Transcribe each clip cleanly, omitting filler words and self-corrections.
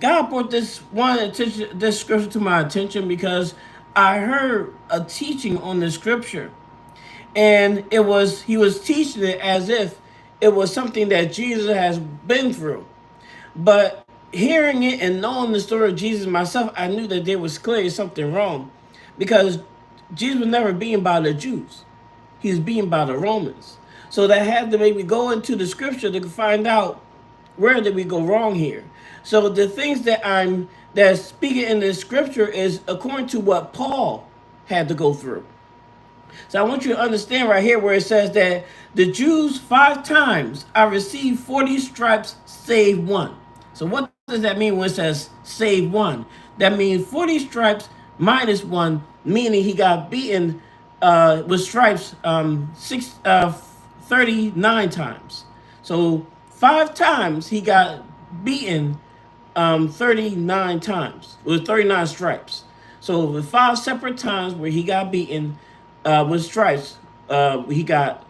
God brought this scripture to my attention because I heard a teaching on the scripture, and he was teaching it as if it was something that Jesus has been through. But hearing it and knowing the story of Jesus myself, I knew that there was clearly something wrong, because Jesus was never being by the Jews; he was being by the Romans. So that had to maybe go into the scripture to find out where did we go wrong here. So the things that's speaking in the scripture is according to what Paul had to go through. So I want you to understand right here where it says that the Jews 5 times I received 40 stripes save one. So what does that mean when it says save one? That means 40 stripes minus one, meaning he got beaten with stripes 39 times. So 5 times he got beaten 39 times with 39 stripes. So with 5 separate times where he got beaten with stripes, he got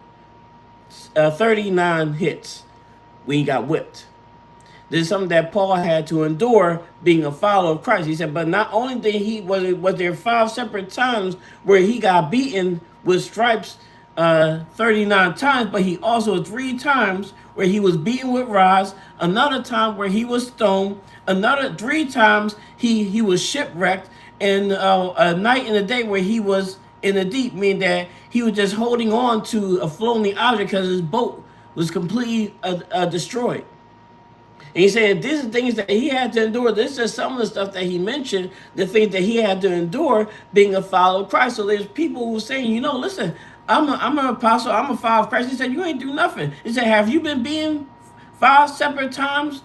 39 hits when he got whipped. This is something that Paul had to endure being a follower of Christ. He said, but not only did he was there 5 separate times where he got beaten with stripes 39 times, but he also 3 times where he was beaten with rods, another time where he was stoned, another 3 times he was shipwrecked, and a night and a day where he was in the deep, meaning that he was just holding on to a floating object because his boat was completely destroyed. And he said these are things that he had to endure. This is some of the stuff that he mentioned, the things that he had to endure being a follower of Christ. So there's people who are saying, listen, I'm an apostle, I'm a follower of Christ. He said, you ain't do nothing. He said, have you been being 5 separate times?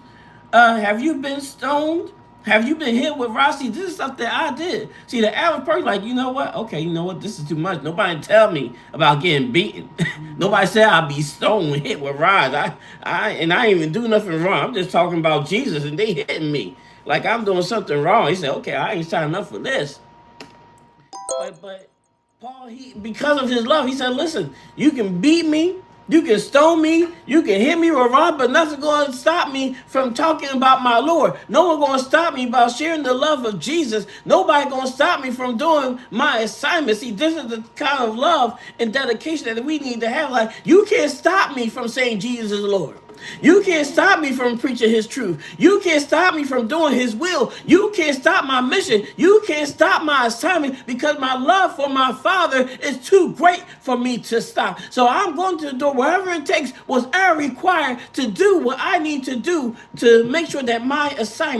Have you been stoned? Have you been hit with rods? See, this is stuff that I did. See, the average person, like, you know what? Okay, you know what? This is too much. Nobody tell me about getting beaten. Nobody said I'll be stoned and hit with rods. I ain't even do nothing wrong. I'm just talking about Jesus, and they hitting me like I'm doing something wrong. He said, okay, I ain't signing up for this. But Paul, because of his love, he said, listen, you can beat me, you can stone me, you can hit me with rod, but nothing's going to stop me from talking about my Lord. No one's going to stop me about sharing the love of Jesus. Nobody going to stop me from doing my assignment. See, this is the kind of love and dedication that we need to have. Like, you can't stop me from saying Jesus is Lord. You can't stop me from preaching his truth. You can't stop me from doing his will. You can't stop my mission. You can't stop my assignment, because my love for my Father is too great for me to stop. So I'm going to do whatever it takes, whatever required to do what I need to do to make sure that my assignment